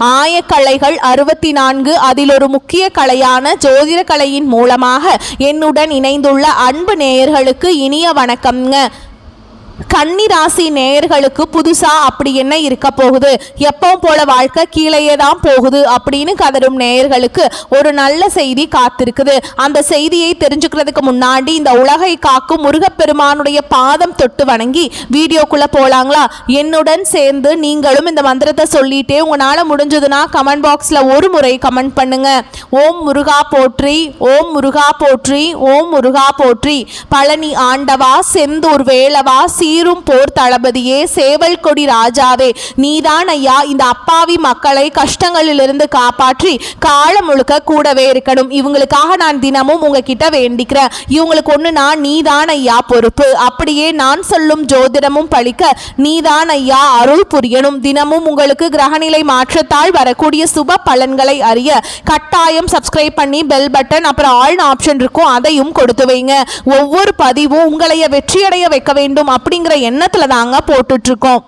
ஆயக்கலைகள் 64 அதில் ஒரு முக்கிய கலையான ஜோதிட கலையின் மூலமாக என்னுடன் இணைந்துள்ள அன்பு நேயர்களுக்கு இனிய வணக்கம்ங்க. கன்னிராசி நேயர்களுக்கு புதுசா அப்படி என்ன இருக்க போகுது, எப்பவும் போல வாழ்க்கை கீழேயே தான் போகுது அப்படின்னு கதரும் நேயர்களுக்கு ஒரு நல்ல செய்தி காத்திருக்குது. அந்த செய்தியை தெரிஞ்சுக்கிறதுக்கு முன்னாடி இந்த உலகை காக்கும் முருகப்பெருமானுடைய பாதம் தொட்டு வணங்கி வீடியோக்குள்ள போலாங்களா? என்னுடன் சேர்ந்து நீங்களும் இந்த மந்திரத்தை சொல்லிட்டே உங்களால முடிஞ்சதுன்னா கமெண்ட் பாக்ஸ்ல ஒரு முறை கமெண்ட் பண்ணுங்க. ஓம் முருகா போற்றி, ஓம் முருகா போற்றி, ஓம் முருகா போற்றி. பழனி ஆண்டவா, செந்தூர் வேலவா, சீரும் போர் தளபதியே, சேவல் கொடி ராஜாவே, நீதான் ஐயா இந்த அப்பாவி மக்களை கஷ்டங்களிலிருந்து காப்பாற்றி காலம் முழுக்க கூடவே இருக்கணும். இவங்களுக்காக நான் தினமும் உங்ககிட்ட வேண்டிக்கிறேன். இவங்களுக்கு ஒண்ணுனா நீதான் ஐயா பொறுப்பு. அப்படியே நான் சொல்லும் ஜோதிடமும் பழிக்க நீதான் ஐயா அருள் புரியணும். தினமும் உங்களுக்கு கிரகநிலை மாற்றத்தால் வரக்கூடிய சுப பலன்களை அறிய கட்டாயம் சப்ஸ்கிரைப் பண்ணி பெல் பட்டன் அப்புறம் ஆல் ஆப்ஷன் இருக்கும், அதையும் கொடுத்து வைங்க. ஒவ்வொரு பதிவும் உங்களைய வெற்றியடைய வைக்க வேண்டும் அப்படிங்கிற எண்ணத்துல தாங்க போட்டுட்டு இருக்கோம்.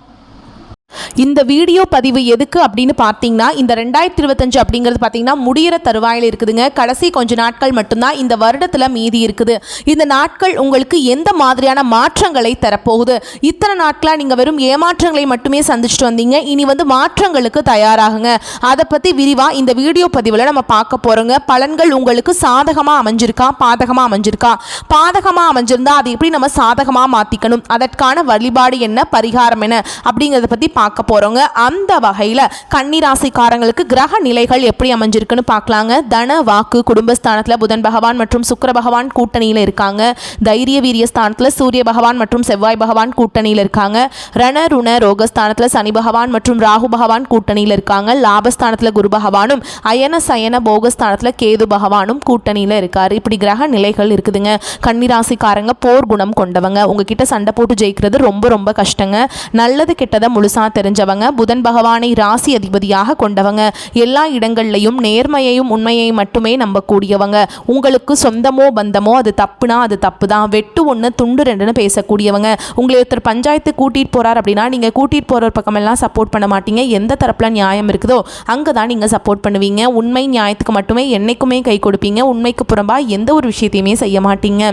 இந்த வீடியோ பதிவு எதுக்கு அப்படின்னு பார்த்தீங்கன்னா, இந்த 2025 அப்படிங்கிறது பார்த்தீங்கன்னா முடிகிற தருவாயில் இருக்குதுங்க. கடைசி கொஞ்ச நாட்கள் மட்டும்தான் இந்த வருடத்தில் மீதி இருக்குது. இந்த நாட்கள் உங்களுக்கு எந்த மாதிரியான மாற்றங்களை தரப்போகுது? இத்தனை நாட்களாக நீங்கள் வெறும் ஏமாற்றங்களை மட்டுமே சந்திச்சுட்டு வந்தீங்க. இனி மாற்றங்களுக்கு தயாராகுங்க. அதை பற்றி விரிவாக இந்த வீடியோ பதிவில் நம்ம பார்க்க போகிறோங்க. பலன்கள் உங்களுக்கு சாதகமாக அமைஞ்சிருக்கா, பாதகமாக அமைஞ்சிருக்கா? பாதகமாக அமைஞ்சிருந்தா அதை எப்படி நம்ம சாதகமாக மாற்றிக்கணும், அதற்கான வழிபாடு என்ன, பரிகாரம் என்ன அப்படிங்கிறத பற்றி பார்க்க போறோங்க. அந்த வகையில் கன்னிராசிக்காரங்களுக்கு கிரக நிலைகள் எப்படி அமைஞ்சிருக்குன்னு பார்க்கலாங்க. தன வாக்கு குடும்பஸ்தானத்தில் புதன் பகவான் மற்றும் சுக்கிர பகவான் கூட்டணியில் இருக்காங்க. தைரிய வீரிய ஸ்தானத்தில் சூரிய பகவான் மற்றும் செவ்வாய் பகவான் கூட்டணியில் இருக்காங்க. ரண ருண ரோகஸ்தானத்தில் சனி பகவான் மற்றும் ராகு பகவான் கூட்டணியில் இருக்காங்க. லாபஸ்தானத்தில் குரு பகவானும் அயன சயன போகஸ்தானத்தில் கேது பகவானும் கூட்டணியில் இருக்காரு. இப்படி கிரக நிலைகள் இருக்குதுங்க. கன்னிராசிக்காரங்க போர் குணம் கொண்டவங்க. உங்ககிட்ட சண்டை போட்டு ஜெயிக்கிறது ரொம்ப ரொம்ப கஷ்டங்க. நல்லது கெட்டதை முழுசா தெரிஞ்சவங்க. புதன் பகவானை ராசி அதிபதியாக கொண்டவங்க. எல்லா இடங்கள்லையும் நேர்மையையும் உண்மையையும் மட்டுமே நம்பக்கூடியவங்க. உங்களுக்கு சொந்தமோ பந்தமோ அது தப்புனா அது தப்பு தான், வெட்டு ஒன்று துண்டு ரெண்டுன்னு பேசக்கூடியவங்க. உங்களை ஒருத்தர் பஞ்சாயத்து கூட்டிகிட்டு போகிறார் அப்படின்னா நீங்கள் கூட்டிகிட்டு போகிற பக்கமெல்லாம் சப்போர்ட் பண்ண மாட்டீங்க. எந்த தரப்பில் நியாயம் இருக்குதோ அங்கே தான் நீங்கள் சப்போர்ட் பண்ணுவீங்க. உண்மை நியாயத்துக்கு மட்டுமே என்னைக்குமே கை கொடுப்பீங்க. உண்மைக்கு புறம்பாக எந்த ஒரு விஷயத்தையுமே செய்ய மாட்டீங்க.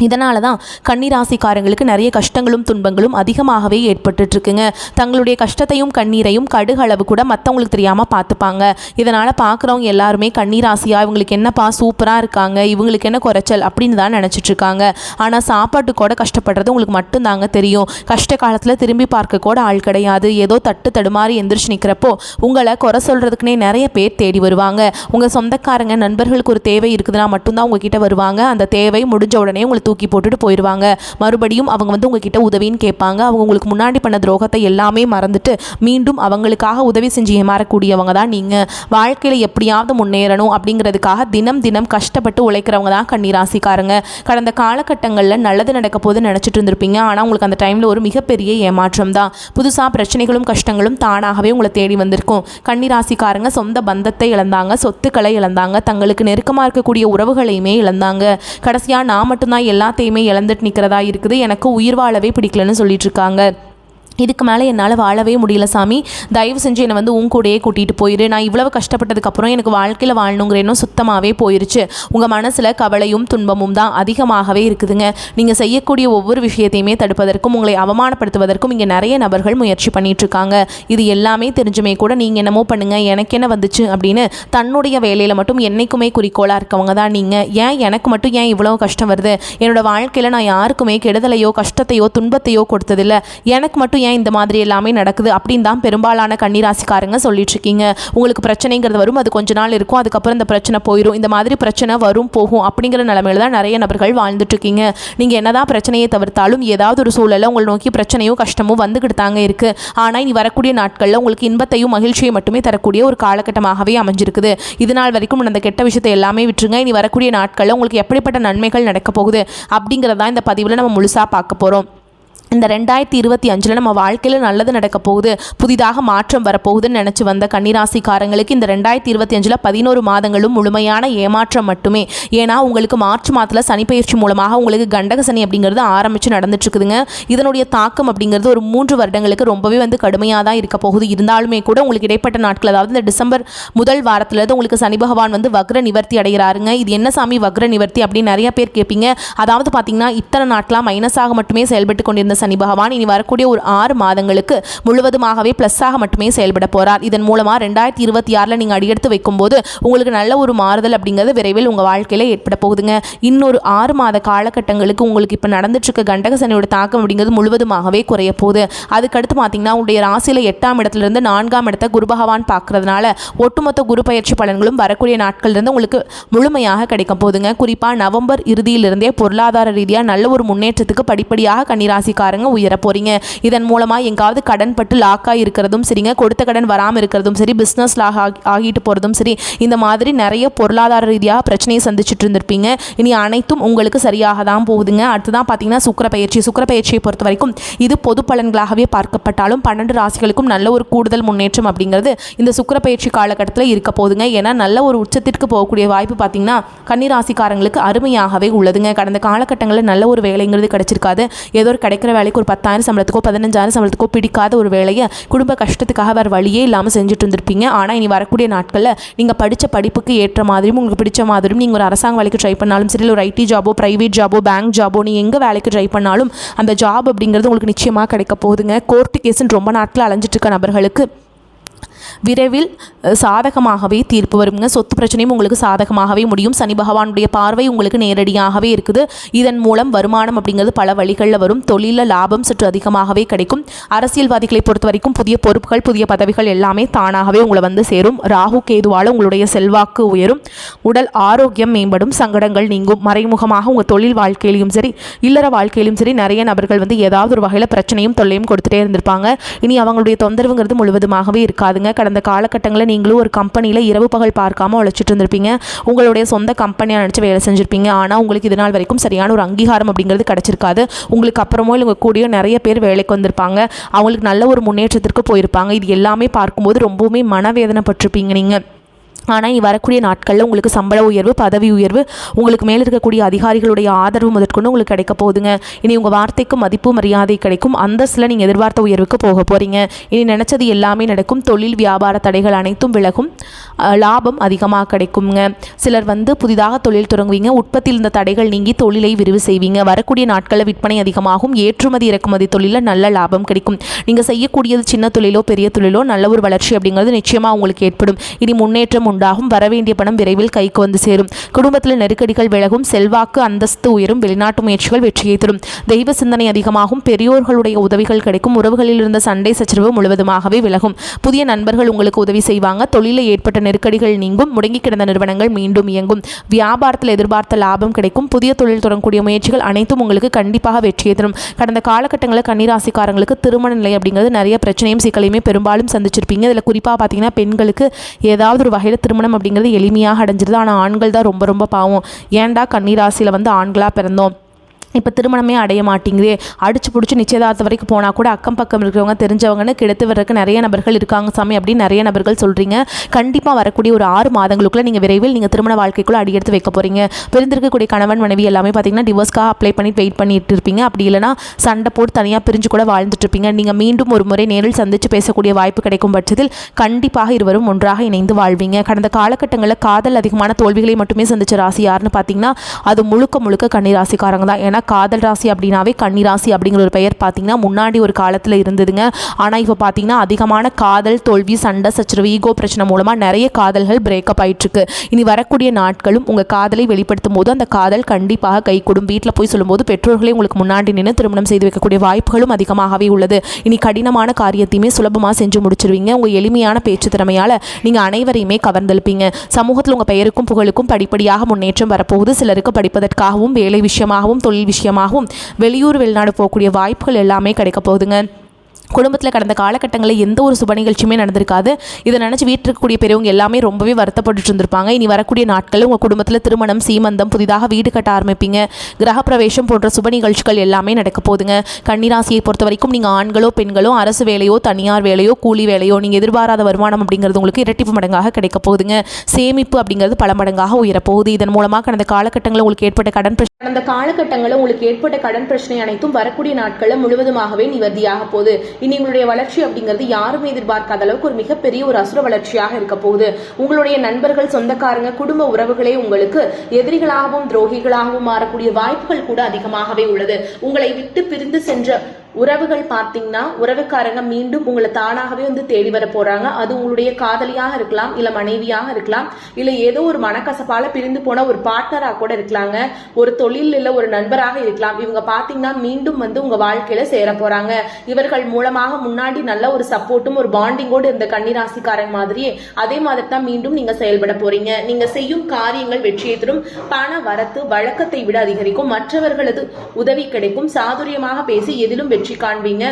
இதனால தான் கன்னிராசிக்காரங்களுக்கு நிறைய கஷ்டங்களும் துன்பங்களும் அதிகமாகவே ஏற்பட்டுருக்குங்க. தங்களுடைய கஷ்டத்தையும் கண்ணீரையும் கடுகளவு கூட மற்றவங்களுக்கு தெரியாமல் பார்த்துப்பாங்க. இதனால் பார்க்குறவங்க எல்லாருமே கன்னிராசியாக இவங்களுக்கு என்னப்பா சூப்பராக இருக்காங்க, இவங்களுக்கு என்ன குறைச்சல் அப்படின்னு தான் நினச்சிட்ருக்காங்க. ஆனால் சாப்பாட்டு கூட கஷ்டப்படுறது உங்களுக்கு மட்டும்தாங்க தெரியும். கஷ்ட காலத்தில் திரும்பி பார்க்க கூட ஆள் கிடையாது. ஏதோ தட்டு தடுமாறி எந்திரிச்சு நிற்கிறப்போ உங்களை குறை சொல்கிறதுக்குனே நிறைய பேர் தேடி வருவாங்க. உங்கள் சொந்தக்காரங்க நண்பர்களுக்கு ஒரு தேவை இருக்குதுன்னா மட்டும்தான் உங்ககிட்ட வருவாங்க. அந்த தேவை முடிஞ்ச உடனே உங்களுக்கு தூக்கி போட்டுட்டு போயிடுவாங்க. மறுபடியும் அவங்க உங்ககிட்ட உதவின்னு கேட்பாங்க. அவங்க உங்களுக்கு முன்னாடி பண்ண துரோகத்தை எல்லாமே மறந்துட்டு மீண்டும் அவங்களுக்காக உதவி செஞ்சு ஏமாறக்கூடியவங்க தான் நீங்கள். வாழ்க்கையில் எப்படியாவது முன்னேறணும் அப்படிங்கிறதுக்காக தினம் தினம் கஷ்டப்பட்டு உழைக்கிறவங்க தான் கன்னிராசிக்காரங்க. கடந்த காலகட்டங்களில் நல்லது நடக்க போது நினச்சிட்டு இருந்திருப்பீங்க. ஆனால் உங்களுக்கு அந்த டைமில் ஒரு மிகப்பெரிய ஏமாற்றம் தான். புதுசாக பிரச்சனைகளும் கஷ்டங்களும் தானாகவே உங்களை தேடி வந்திருக்கும். கன்னிராசிக்காரங்க சொந்த பந்தத்தை இழந்தாங்க, சொத்துக்களை இழந்தாங்க, தங்களுக்கு நெருக்கமாக இருக்கக்கூடிய உறவுகளையுமே இழந்தாங்க. கடைசியாக நான் மட்டும்தான் எல்லாத்தையுமே இழந்துட்டு நிற்கிறதா இருக்குது, எனக்கு உயிர் வாழவே பிடிக்கலன்னு சொல்லிட்டு இருக்காங்க. இதுக்கு மேலே என்னால் வாழவே முடியல சாமி, தயவு செஞ்சு என்னை உன் கூடையே கூட்டிகிட்டு போயிரு. நான் இவ்வளவு கஷ்டப்பட்டதுக்கப்புறம் எனக்கு வாழ்க்கையில் வாழணுங்கிற எண்ணம் சுத்தமாகவே போயிருச்சு. உங்கள் மனசில் கவலையும் துன்பமும் தான் அதிகமாகவே இருக்குதுங்க. நீங்கள் செய்யக்கூடிய ஒவ்வொரு விஷயத்தையுமே தடுப்பதற்கும் உங்களை அவமானப்படுத்துவதற்கும் இங்கே நிறைய நபர்கள் முயற்சி பண்ணிகிட்ருக்காங்க. இது எல்லாமே தெரிஞ்சுமே கூட நீங்கள் என்னமோ பண்ணுங்கள், எனக்கு என்ன வந்துச்சு அப்படின்னு தன்னுடைய வேலையில் மட்டும் என்றைக்குமே குறிக்கோளாக இருக்கவங்க தான் நீங்கள். ஏன் எனக்கு மட்டும் ஏன் இவ்வளோ கஷ்டம் வருது? என்னோடய வாழ்க்கையில் நான் யாருக்குமே கெடுதலையோ கஷ்டத்தையோ துன்பத்தையோ கொடுத்ததில்லை, எனக்கு மட்டும் ஏன் இந்த மாதிரி எல்லாமே நடக்குது அப்படின்னு தான் பெரும்பாலான கன்னிராசிக்காரங்க சொல்லிட்டு இருக்கீங்க. உங்களுக்கு பிரச்சனைங்கிறது வரும், அது கொஞ்ச நாள் இருக்கும், அதுக்கப்புறம் இந்த பிரச்சனை போயிடும். இந்த மாதிரி பிரச்சனை வரும் போகும் அப்படிங்கிற நிலைமையில தான் நிறைய நபர்கள் வாழ்ந்துட்டு இருக்கீங்க. நீங்கள் என்னதான் பிரச்சனையை தவிர்த்தாலும் ஏதாவது ஒரு சூழலில் உங்களை நோக்கி பிரச்சனையோ கஷ்டமோ வந்துக்கிட்டு தாங்க இருக்கு. ஆனால் இனி வரக்கூடிய நாட்களில் உங்களுக்கு இன்பத்தையும் மகிழ்ச்சியை மட்டுமே தரக்கூடிய ஒரு காலகட்டமாகவே அமைஞ்சிருக்குது. இது நாள் வரைக்கும் அந்த கெட்ட விஷயத்தை எல்லாமே விட்டுருங்க. இனி வரக்கூடிய நாட்களில் உங்களுக்கு எப்படிப்பட்ட நன்மைகள் நடக்க போகுது அப்படிங்கிறதா இந்த பதிவில் நம்ம முழுசாக பார்க்க போகிறோம். இந்த 2025 நம்ம வாழ்க்கையில் நல்லது நடக்க போகுது, புதிதாக மாற்றம் வரப்போகுதுன்னு நினச்சி வந்த கன்னிராசிக்காரங்களுக்கு இந்த 2025 11 மாதங்களும் முழுமையான ஏமாற்றம் மட்டுமே. ஏன்னா உங்களுக்கு மார்ச் மாதத்தில் சனிப்பெயர்ச்சி மூலமாக உங்களுக்கு கண்டக சனி அப்படிங்கிறது ஆரம்பித்து நடந்துட்டுருக்குதுங்க. இதனுடைய தாக்கம் அப்படிங்கிறது ஒரு 3 வருடங்களுக்கு ரொம்பவே கடுமையாக தான் இருக்க போகுது. இருந்தாலுமே கூட உங்களுக்கு இடைப்பட்ட நாட்கள், அதாவது இந்த டிசம்பர் முதல் வாரத்துலேருந்து உங்களுக்கு சனி பகவான் வக்ர நிவர்த்தி அடைகிறாருங்க. இது என்ன சாமி வக்ர நிவர்த்தி அப்படின்னு நிறைய பேர் கேட்பீங்க. அதாவது பார்த்தீங்கன்னா இத்தனை நாட்களாக மைனஸாக மட்டுமே செயல்பட்டு கொண்டிருந்த சனி பகவான் இனி வரக்கூடிய ஒரு 6 மாதங்களுக்கு முழுவதுமாகவே பிளஸ்ஸாக மட்டுமே செயல்பட போறார். இதன் மூலமாக 2026 நீங்கள் அடியெடுத்து வைக்கும்போது உங்களுக்கு நல்ல ஒரு மாறுதல் அப்படிங்கிறது விரைவில் உங்கள் வாழ்க்கையில் ஏற்பட போகுதுங்க. இன்னொரு 6 மாத காலகட்டங்களுக்கு உங்களுக்கு இப்போ நடந்துட்டு இருக்க கண்டக சனியோட தாக்கம் அப்படிங்கிறது முழுவதுமாகவே குறைய போகுது. அதுக்கடுத்து பார்த்தீங்கன்னா உங்களுடைய ராசியில் 8ஆம் இடத்துலேருந்து 4ஆம் இடத்தை குரு பகவான் பார்க்கறதுனால ஒட்டுமொத்த குரு பயிற்சி பலன்களும் வரக்கூடிய நாட்கள்லேருந்து உங்களுக்கு முழுமையாக கிடைக்க போகுதுங்க. குறிப்பாக நவம்பர் இறுதியிலிருந்தே பொருளாதார ரீதியாக நல்ல ஒரு முன்னேற்றத்துக்கு படிப்படியாக கன்னிராசிக்காரங்க உயர போறீங்க. இதன் மூலமா எங்காவது கடன் பட்டு லாக்காக இருக்கிறதும் சரிங்க, கொடுத்த கடன் வராமல் இருக்கிறதும் சரி, பிஸ்னஸ் லாக் ஆகிட்டு போகிறதும் சரி, இந்த மாதிரி நிறைய பொருளாதார ரீதியாக பிரச்சனையை சந்திச்சுட்டு இருந்திருப்பீங்க. இனி அனைத்தும் உங்களுக்கு சரியாக தான் போகுதுங்க. அடுத்ததான் பார்த்தீங்கன்னா சுக்கிர பயிற்சியை பொறுத்த வரைக்கும் இது பொது பலன்களாகவே பார்க்கப்பட்டாலும் 12 ராசிகளுக்கும் நல்ல ஒரு கூடுதல் முன்னேற்றம் அப்படிங்கிறது இந்த சுக்கிர பயிற்சி காலகட்டத்தில் இருக்க போகுதுங்க. ஏன்னா நல்ல ஒரு உச்சத்திற்கு போகக்கூடிய வாய்ப்பு பார்த்தீங்கன்னா கன்னிராசிக்காரங்களுக்கு அருமையாகவே உள்ளதுங்க. கடந்த காலகட்டங்களில் நல்ல ஒரு வேலைங்கிறது கிடைச்சிருக்காது. ஏதோ ஒரு கிடைக்கிற வேலைக்கு ஒரு 10,000 சம்பளத்துக்கோ 15,000 சம்பளத்துக்கோ பிடிக்காத ஒரு வேலையை குடும்ப கஷ்டத்துக்காக வேறு வழியே இல்லாமல் செஞ்சுட்டு இருந்திருப்பீங்க. ஆனால் இனி வரக்கூடிய நாட்களில் நீங்கள் படித்த படிப்புக்கு ஏற்ற மாதிரியும் உங்களுக்கு பிடிச்ச மாதிரியும் நீங்கள் ஒரு அரசாங்க வேலைக்கு ட்ரை பண்ணாலும் சரி, ஒரு ஐடி ஜாபோ, பிரைவேட் ஜாபோ, பேங்க் ஜாபோ, நீங்கள் எங்கே வேலைக்கு ட்ரை பண்ணாலும் அந்த ஜாப் அப்படிங்கிறது உங்களுக்கு நிச்சயமாக கிடைக்க போகுதுங்க. கோர்ட்டு கேஸுன்னு ரொம்ப நாட்கள் அலைஞ்சிட்டு இருக்க நபர்களுக்கு விரைவில் சாதகமாகவே தீர்ப்பு வருங்க. சொத்து பிரச்சனையும் உங்களுக்கு சாதகமாகவே முடியும். சனி பகவானுடைய பார்வை உங்களுக்கு நேரடியாகவே இருக்குது. இதன் மூலம் வருமானம் அப்படிங்கிறது பல வழிகளில் வரும். தொழிலில் லாபம் சற்று அதிகமாகவே கிடைக்கும். அரசியல்வாதிகளை பொறுத்த வரைக்கும் புதிய பொறுப்புகள், புதிய பதவிகள் எல்லாமே தானாகவே உங்களை சேரும். ராகு கேதுவால் உங்களுடைய செல்வாக்கு உயரும். உடல் ஆரோக்கியம் மேம்படும். சங்கடங்கள் நீங்கும். மறைமுகமாக உங்கள் தொழில் வாழ்க்கையிலும் சரி, இல்லற வாழ்க்கையிலும் சரி, நிறைய நபர்கள் ஏதாவது ஒரு வகையில் பிரச்சனையும் தொல்லையும் கொடுத்துட்டே இருந்திருப்பாங்க. இனி அவங்களுடைய தொந்தரவுங்கிறது முழுவதுமாகவே இருக்காதுங்க. கடந்த காலகட்டங்களில் நீங்களும் ஒரு கம்பெனியில் இரவு பகல் பார்க்காம உழைச்சிட்டு இருந்திருப்பீங்க. உங்களுடைய சொந்த கம்பெனியாக நினச்சி வேலை செஞ்சுருப்பீங்க. ஆனால் உங்களுக்கு இது நாள் வரைக்கும் சரியான ஒரு அங்கீகாரம் அப்படிங்கிறது கிடச்சிருக்காது. உங்களுக்கு அப்புறமோ இல்லை உங்கள் கூடயோ நிறைய பேர் வேலைக்கு வந்திருப்பாங்க. அவங்களுக்கு நல்ல ஒரு முன்னேற்றத்திற்கு போயிருப்பாங்க. இது எல்லாமே பார்க்கும்போது ரொம்பவுமே மனவேதனைப்பட்டிருப்பீங்க நீங்கள். ஆனால் வரக்கூடிய நாட்களில் உங்களுக்கு சம்பள உயர்வு, பதவி உயர்வு, உங்களுக்கு மேலே இருக்கக்கூடிய அதிகாரிகளுடைய ஆதரவு முதற்கொண்டு உங்களுக்கு கிடைக்க போகுதுங்க. இனி உங்கள் வார்த்தைக்கு மதிப்பு மரியாதை கிடைக்கும். அந்தஸ்தில் நீங்கள் எதிர்பார்த்த உயர்வுக்கு போக போகிறீங்க. இனி நினச்சது எல்லாமே நடக்கும். தொழில் வியாபார தடைகள் அனைத்தும் விலகும். லாபம் அதிகமாக கிடைக்குங்க. சிலர் புதிதாக தொழில் தொடங்குவீங்க. உற்பத்தியில் இருந்த தடைகள் நீங்கி தொழிலை விரிவு செய்வீங்க. வரக்கூடிய நாட்களில் விற்பனை அதிகமாகும். ஏற்றுமதி இறக்குமதி தொழிலில் நல்ல லாபம் கிடைக்கும். நீங்கள் செய்யக்கூடியது சின்ன தொழிலோ பெரிய தொழிலோ நல்ல ஒரு வளர்ச்சி அப்படிங்கிறது நிச்சயமாக உங்களுக்கு ஏற்படும். இனி முன்னேற்றம் உண்டாகும். வரவேண்டிய பணம் விரைவில் கைக்கு சேரும். குடும்பத்தில் நெருக்கடிகள் விலகும். செல்வாக்கு அந்தஸ்து உயரும். வெளிநாட்டு முயற்சிகள் வெற்றியை தரும். தெய்வ சிந்தனை அதிகமாகும். பெரியோர்களுடைய உதவிகள் கிடைக்கும். உறவுகளில் இருந்த சண்டை சச்சரவு முழுவதுமாகவே விலகும். புதிய நண்பர்கள் உங்களுக்கு உதவி செய்வாங்க. தொழிலில் ஏற்பட்ட நெருக்கடிகள் நீங்கும். முடங்கி கிடந்த நிறுவனங்கள் மீண்டும் இயங்கும். வியாபாரத்தில் எதிர்பார்த்த லாபம் கிடைக்கும். புதிய தொழில் தொடங்கக்கூடிய முயற்சிகள் அனைத்தும் உங்களுக்கு கண்டிப்பாக வெற்றியை தரும். கடந்த காலகட்டங்களில் கன்னிராசிக்காரங்களுக்கு திருமண நிலை அப்படிங்கிறது நிறைய பிரச்சனையும் சிக்கலையுமே பெரும்பாலும் சந்திச்சிருப்பீங்க. இதில் குறிப்பாக பார்த்தீங்கன்னா பெண்களுக்கு ஏதாவது ஒரு வகையில் திருமணம் அப்படிங்கிறது எளிமையாக அடைஞ்சிருது. ஆனால் ஆண்கள் தான் ரொம்ப ரொம்ப பாவம். ஏன்டா கன்னிராசியில் ஆண்களாக பிறந்தோம், இப்போ திருமணமே அடைய மாட்டேங்குதே, அடிச்சு பிடிச்சி நிச்சயதார்த்தம் வரைக்கும் போனால் கூட அக்கம் பக்கம் இருக்கிறவங்க தெரிஞ்சவங்கன்னு கிடைத்து வர்றதுக்கு நிறைய நபர்கள் இருக்காங்க சாமி அப்படின்னு நிறைய நபர்கள் சொல்கிறீங்க. கண்டிப்பாக வரக்கூடிய ஒரு 6 மாதங்களுக்குள்ளே நீங்கள் விரைவில் நீங்கள் திருமண வாழ்க்கைக்குள்ளே அடியெடுத்து வைக்க போகிறீங்க. பிரிந்திருக்கக்கூடிய கணவன் மனைவி எல்லாமே பார்த்தீங்கன்னா டிவோர்ஸ்க்காக அப்ளை பண்ணி வெயிட் பண்ணிட்டு இருப்பீங்க. அப்படி இல்லைனா சண்டை போட்டு தனியாக பிரிஞ்சு கூட வாழ்ந்துட்டு இருப்பீங்க. நீங்கள் மீண்டும் ஒரு முறை நேரில் சந்தித்து பேசக்கூடிய வாய்ப்பு கிடைக்கும் பட்சத்தில் கண்டிப்பாக இருவரும் ஒன்றாக இணைந்து வாழ்வீங்க. கடந்த காலகட்டங்களில் காதல் அதிகமான தோல்விகளை மட்டுமே சந்திச்ச ராசி யாருன்னு பார்த்தீங்கன்னா அது முழுக்க கன்னிராசிக்காரங்க தான். ஏன்னா காதல் ராசி அப்படின்னாவே கன்னிராசி அப்படிங்கிற ஒரு பெயர் பார்த்தீங்கன்னா முன்னாடி ஒரு காலத்தில் இருந்ததுங்க. ஆனால் இப்போ பார்த்தீங்கன்னா அதிகமான காதல் தோல்வி, சண்டை சச்சரவு, ஈகோ பிரச்சனை மூலமாக நிறைய காதல்கள் பிரேக்கப் ஆயிட்டுருக்கு. இனி வரக்கூடிய நாட்களும் உங்கள் காதலை வெளிப்படுத்தும் போது அந்த காதல் கண்டிப்பாக கை கொடும். வீட்டில் போய் சொல்லும்போது பெற்றோர்களே உங்களுக்கு முன்னாடி நின்று திருமணம் செய்து வைக்கக்கூடிய வாய்ப்புகளும் அதிகமாகவே உள்ளது. இனி கடினமான காரியத்தையுமே சுலபமாக செஞ்சு முடிச்சிருவீங்க. உங்கள் எளிமையான பேச்சு திறமையால் நீங்கள் அனைவரையுமே கவர்ந்தெழுப்பீங்க. சமூகத்தில் உங்கள் பெயருக்கும் புகழுக்கும் படிப்படியாக முன்னேற்றம் வரப்போகுது. சிலருக்கு படிப்பதற்காகவும் வேலை விஷயமாகவும் தொழில் விஷயமாகவும் வெளியூர் வெளிநாடு போகக்கூடிய வாய்ப்புகள் எல்லாமே கிடைக்க போகுதுங்க. குடும்பத்தில் கடந்த காலகட்டங்களில் எந்த ஒரு சுப நிகழ்ச்சியுமே நடந்திருக்காது. இதை நினச்சி வீட்டில் இருக்கக்கூடிய பெரியவங்க எல்லாமே ரொம்பவே வருத்தப்பட்டு இருந்திருப்பாங்க. இனி வரக்கூடிய நாட்களில் உங்கள் குடும்பத்தில் திருமணம், சீமந்தம், புதிதாக வீடு கட்ட ஆரம்பிப்பீங்க, கிரகப்பிரவேசம் போன்ற சுப நிகழ்ச்சிகள் எல்லாமே நடக்க போகுதுங்க. கன்னிராசியை பொறுத்த வரைக்கும் நீங்கள் ஆண்களோ பெண்களோ அரசு வேலையோ தனியார் வேலையோ கூலி வேலையோ நீங்கள் எதிர்பாராத வருமானம் அப்படிங்கிறது உங்களுக்கு இரட்டிப்பு மடங்காக கிடைக்க போகுதுங்க. சேமிப்பு அப்படிங்கிறது பல மடங்காக உயரப்போகுது. இதன் மூலமாக கடந்த காலகட்டங்களில் உங்களுக்கு ஏற்பட்ட கடன் பிரச்சனை அனைத்தும் வரக்கூடிய நாட்களில் முழுவதுமாகவே நிவர்த்தியாக போகுது. இனி உங்களுடைய வளர்ச்சி அப்படிங்கிறது யாருமே எதிர்பார்க்காத அளவுக்கு ஒரு மிகப்பெரிய ஒரு அசுர வளர்ச்சியாக இருக்க போகுது. உங்களுடைய நண்பர்கள், சொந்தக்காரங்க, குடும்ப உறவுகளே உங்களுக்கு எதிரிகளாகவும் துரோகிகளாகவும் மாறக்கூடிய வாய்ப்புகள் கூட அதிகமாகவே உள்ளது. உங்களை விட்டு பிரிந்து சென்ற உறவுகள் பார்த்தீங்கன்னா உறவுக்காரங்க மீண்டும் உங்களை தானாகவே வந்து தேடி வர போறாங்க. அது உங்களுடைய காதலியாக இருக்கலாம், இல்ல மனைவியாக இருக்கலாம், இல்ல ஏதோ ஒரு மனக்கசப்பால பிரிந்து போன ஒரு பார்ட்னராக கூட இருக்கலாங்க, ஒரு தொழில் இல்ல ஒரு நண்பராக இருக்கலாம். இவங்க பார்த்தீங்கன்னா மீண்டும் வந்து உங்க வாழ்க்கையில சேர போறாங்க. இவர்கள் மூலமாக முன்னாடி நல்ல ஒரு சப்போர்ட்டும் ஒரு பாண்டிங்கோடு இருந்த கன்னிராசிக்காரன் மாதிரியே அதே மாதிரி தான் மீண்டும் நீங்க செயல்பட போறீங்க. நீங்க செய்யும் காரியங்கள் வெற்றியை தரும். பண வரத்து வழக்கத்தை விட அதிகரிக்கும். மற்றவர்களது உதவி கிடைக்கும். சாதுரியமாக பேசி எதிலும் வெற்றி காண்பீங்க.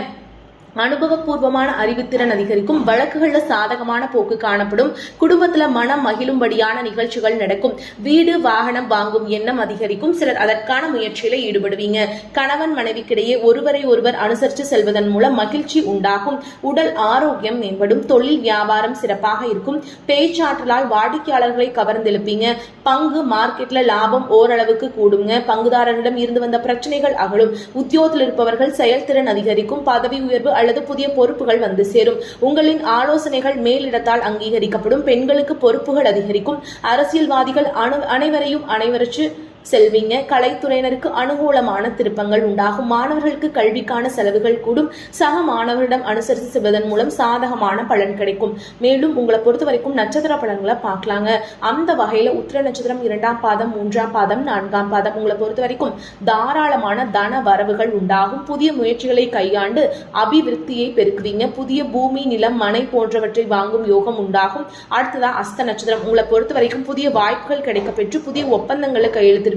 அனுபவபூர்வமான அறிவுத்திறன் அதிகரிக்கும். வழக்குகள்ல சாதகமான போக்கு காணப்படும். குடும்பத்துல மனம் மகிழும்படியான நிகழ்ச்சிகள் நடக்கும். வீடு வாகனம் வாங்கும் எண்ணம் அதிகரிக்கும். சிலர் அதற்கான முயற்சியில ஈடுபடுவீங்க. கணவன் மனைவிக்கிடையே ஒருவரை ஒருவர் அனுசரித்து செல்வதன் மூலம் மகிழ்ச்சி உண்டாகும். உடல் ஆரோக்கியம் மேம்படும். தொழில் வியாபாரம் சிறப்பாக இருக்கும். பேச்சாற்றலால் வாடிக்கையாளர்களை கவர்ந்தெழுப்பீங்க. பங்கு மார்க்கெட்ல லாபம் ஓரளவுக்கு கூடுங்க. பங்குதாரர்களிடம் இருந்து வந்த பிரச்சனைகள் அகலும். உத்தியோகத்தில் இருப்பவர்கள் செயல்திறன் அதிகரிக்கும். பதவி உயர்வு அல்லது புதிய பொறுப்புகள் வந்து சேரும். உங்களின் ஆலோசனைகள் மேலிடத்தால் அங்கீகரிக்கப்படும். பெண்களுக்கு பொறுப்புகள் அதிகரிக்கும். அரசியல்வாதிகள் அனைவரையும் அனைவரச்சு செல்வீங்க. கலைத்துறையினருக்கு அனுகூலமான திருப்பங்கள் உண்டாகும். மாணவர்களுக்கு கல்விக்கான செலவுகள் கூடும். சக மாணவரிடம் அனுசரித்து செல்வதன் மூலம் சாதகமான பலன் கிடைக்கும். மேலும் உங்களை பொறுத்த வரைக்கும் நட்சத்திர பலன்களை பார்க்கலாங்க. அந்த வகையில உத்திர நட்சத்திரம் 2ஆம் பாதம், 3ஆம் பாதம், 4ஆம் பாதம் உங்களை பொறுத்த வரைக்கும் தாராளமான தன வரவுகள் உண்டாகும். புதிய முயற்சிகளை கையாண்டு அபிவிருத்தியை பெருக்குவீங்க. புதிய பூமி, நிலம், மனை போன்றவற்றை வாங்கும் யோகம் உண்டாகும். அடுத்ததா அஸ்த நட்சத்திரம் உங்களை பொறுத்த வரைக்கும் புதிய வாய்ப்புகள் கிடைக்கப்பெற்று புதிய ஒப்பந்தங்களை கையெழுத்து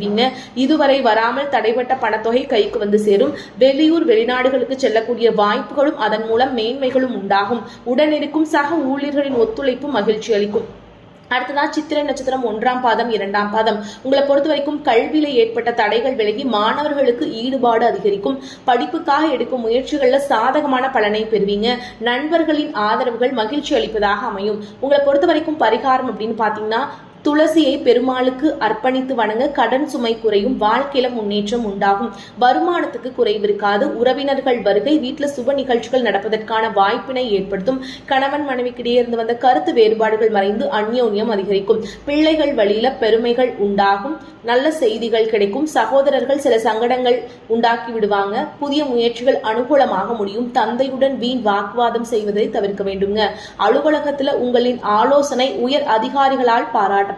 இதுவரை வராமல் தடைபட்ட பணத்தொகை கைக்கு வந்து சேரும். வெளியூர் வெளிநாடுகளுக்கு செல்லக்கூடிய வாய்ப்புகளும் அதன் மூலம் மேன்மைகளும் உண்டாகும். உடனிருக்கும் சக ஊழியர்களின் ஒத்துழைப்பு மகிழ்ச்சி அளிக்கும். அடுத்ததா சித்திரை நட்சத்திரம் 1ஆம் பாதம், 2ஆம் பாதம் உங்களை பொறுத்த வரைக்கும் கல்வியில ஏற்பட்ட தடைகள் விலகி மாணவர்களுக்கு ஈடுபாடு அதிகரிக்கும். படிப்புக்காக எடுக்கும் முயற்சிகள்ல சாதகமான பலனை பெறுவீங்க. நண்பர்களின் ஆதரவுகள் மகிழ்ச்சி அளிப்பதாக அமையும். உங்களை பொறுத்த வரைக்கும் பரிகாரம் அப்படின்னு பாத்தீங்கன்னா துளசியை பெருமாளுக்கு அர்ப்பணித்து வணங்க கடன் சுமை குறையும். வாழ்க்கையில முன்னேற்றம் உண்டாகும். வருமானத்துக்கு குறைவு இருக்காது. உறவினர்கள் வருகை வீட்டுல சுப நிகழ்ச்சிகள் நடப்பதற்கான வாய்ப்பினை ஏற்படுத்தும். கணவன் மனைவிக்கிடையே இருந்து வந்த கருத்து வேறுபாடுகள் மறைந்து அந்யோன்யம் அதிகரிக்கும். பிள்ளைகள் வழியில பெருமைகள் உண்டாகும். நல்ல செய்திகள் கிடைக்கும். சகோதரர்கள் சில சங்கடங்கள் உண்டாக்கி விடுவாங்க. புதிய முயற்சிகள் அனுகூலமாக முடியும். தந்தையுடன் வீண் வாக்குவாதம் செய்வதை தவிர்க்க வேண்டுங்க. அலுவலகத்துல உங்களின் ஆலோசனை உயர் அதிகாரிகளால் பாராட்ட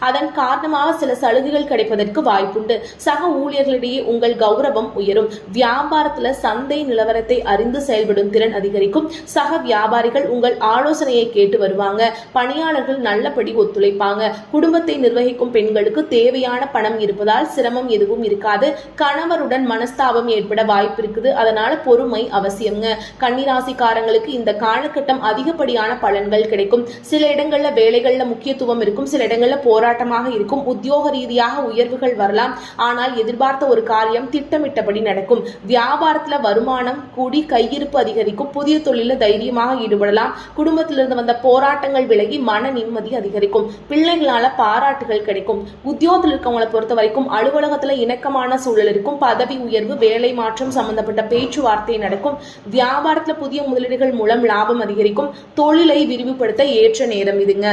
அதன் காரணமாக சில சலுகைகள் கிடைப்பதற்கு வாய்ப்புண்டு. சக ஊழியர்களிடையே உங்கள் கௌரவம் உயரும். வியாபாரத்துல சந்தை நிலவரத்தை அறிந்து செயல்படும் திறன் அதிகரிக்கும். சக வியாபாரிகள் உங்கள் ஆலோசனையை கேட்டு வருவாங்க. பணியாளர்கள் நல்லபடி ஒத்துழைப்பாங்க. குடும்பத்தை நிர்வகிக்கும் பெண்களுக்கு தேவையான பணம் இருப்பதால் சிரமம் எதுவும் இருக்காது. கணவருடன் மனஸ்தாபம் ஏற்பட வாய்ப்பு இருக்குது. அதனால பொறுமை அவசியம்ங்க. கன்னிராசிக்காரங்களுக்கு இந்த காலகட்டம் அதிகப்படியான பலன்கள் கிடைக்கும். சில இடங்கள்ல வேலைகள்ல முக்கியத்துவம் இருக்கும். சில இடங்கள்ல போராட்டமாக இருக்கும். உத்தியோக ரீதியாக உயர்வுகள் வரலாம். ஆனால் எதிர்பார்த்த ஒரு காரியம் திட்டமிட்டபடி நடக்கும். வியாபாரத்துல வருமானம் கூடி கையிருப்பு அதிகரிக்கும். புதிய தொழில தைரியமாக ஈடுபடலாம். குடும்பத்திலிருந்து வந்த போராட்டங்கள் விலகி மன நிம்மதி அதிகரிக்கும். பிள்ளைகளால பாராட்டுகள் கிடைக்கும். உத்தியோகத்தில் இருக்கவங்களை பொறுத்த வரைக்கும் அலுவலகத்துல இணக்கமான சூழல் இருக்கும். பதவி உயர்வு, வேலை மாற்றம் சம்பந்தப்பட்ட பேச்சுவார்த்தை நடக்கும். வியாபாரத்துல புதிய முதலீடுகள் மூலம் லாபம் அதிகரிக்கும். தொழிலை விரிவுபடுத்த ஏற்ற நேரம் இதுங்க.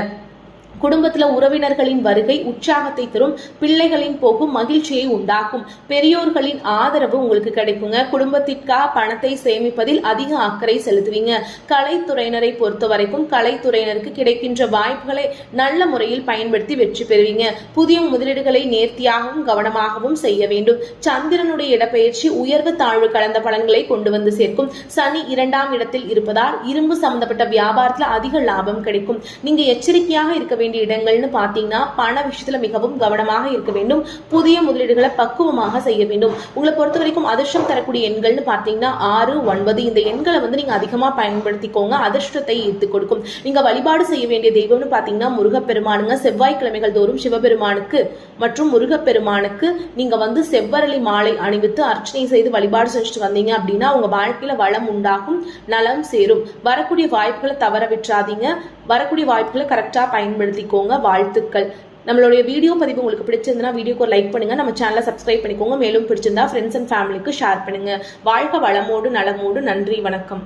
குடும்பத்துல உறவினர்களின் வருகை உற்சாகத்தை தரும். பிள்ளைகளின் போகும் மகிழ்ச்சியை உண்டாக்கும். பெரியோர்களின் ஆதரவு உங்களுக்கு கிடைக்குங்க. குடும்பத்திற்காக பணத்தை சேமிப்பதில் அதிக அக்கறை செலுத்துவீங்க. கலைத்துறையினரை பொறுத்த வரைக்கும் கலைத்துறையினருக்கு கிடைக்கின்ற வாய்ப்புகளை நல்ல முறையில் பயன்படுத்தி வெற்றி பெறுவீங்க. புதிய முதலீடுகளை நேர்த்தியாகவும் கவனமாகவும் செய்ய வேண்டும். சந்திரனுடைய இடப்பெயர்ச்சி உயர்வு தாழ்வு கலந்த பலன்களை கொண்டு வந்து சேர்க்கும். சனி 2ஆம் இடத்தில் இருப்பதால் இரும்பு சம்பந்தப்பட்ட வியாபாரத்துல அதிக லாபம் கிடைக்கும். நீங்க எச்சரிக்கையாக இருக்க வேண்டும். வேண்டிய இடங்கள்னு பார்த்தீங்கன்னா பண விஷயத்துல மிகவும் கவனமாக இருக்க வேண்டும். புதிய முதலீடுகளை பக்குவமாக செய்ய வேண்டும். உங்களை பொறுத்த வரைக்கும் அதிர்ஷ்டம் தரக்கூடிய எண்கள்னு பார்த்தீங்கன்னா 6, 9 இந்த எண்களை நீங்க அதிகமா பயன்படுத்திக்கோங்க. அதிர்ஷ்டத்தை ஈர்த்து கொடுக்கும். நீங்க வழிபாடு செய்ய வேண்டிய தெய்வம்னு பார்த்தீங்கன்னா முருகப்பெருமானுங்க. செவ்வாய்க்கிழமைகள் தோறும் சிவபெருமானுக்கு மற்றும் முருகப்பெருமானுக்கு நீங்க செவ்வரளி மாலை அணிவித்து அர்ச்சனை செய்து வழிபாடு செஞ்சுட்டு வந்தீங்க அப்படின்னா உங்க வாழ்க்கையில வளம் உண்டாகும், நலம் சேரும். வரக்கூடிய வாய்ப்புகளை தவற விட்டுறாதீங்க. வரக்கூடிய வாய்ப்புகளை கரெக்டா பயன்படுத்திக்கோங்க. வாழ்த்துக்கள். நம்மளுடைய வீடியோ பதிவு உங்களுக்கு பிடிச்சிருந்தா வீடியோக்கு ஒரு லைக் பண்ணுங்க. நம்ம சேனலை சப்ஸ்கிரைப் பண்ணிக்கோங்க. மேலும் பிடிச்சிருந்தா ஃப்ரெண்ட்ஸ் அண்ட் ஃபேமிலிக்கு ஷேர் பண்ணுங்க. வாழ்க வளமோடு நலமோடு. நன்றி, வணக்கம்.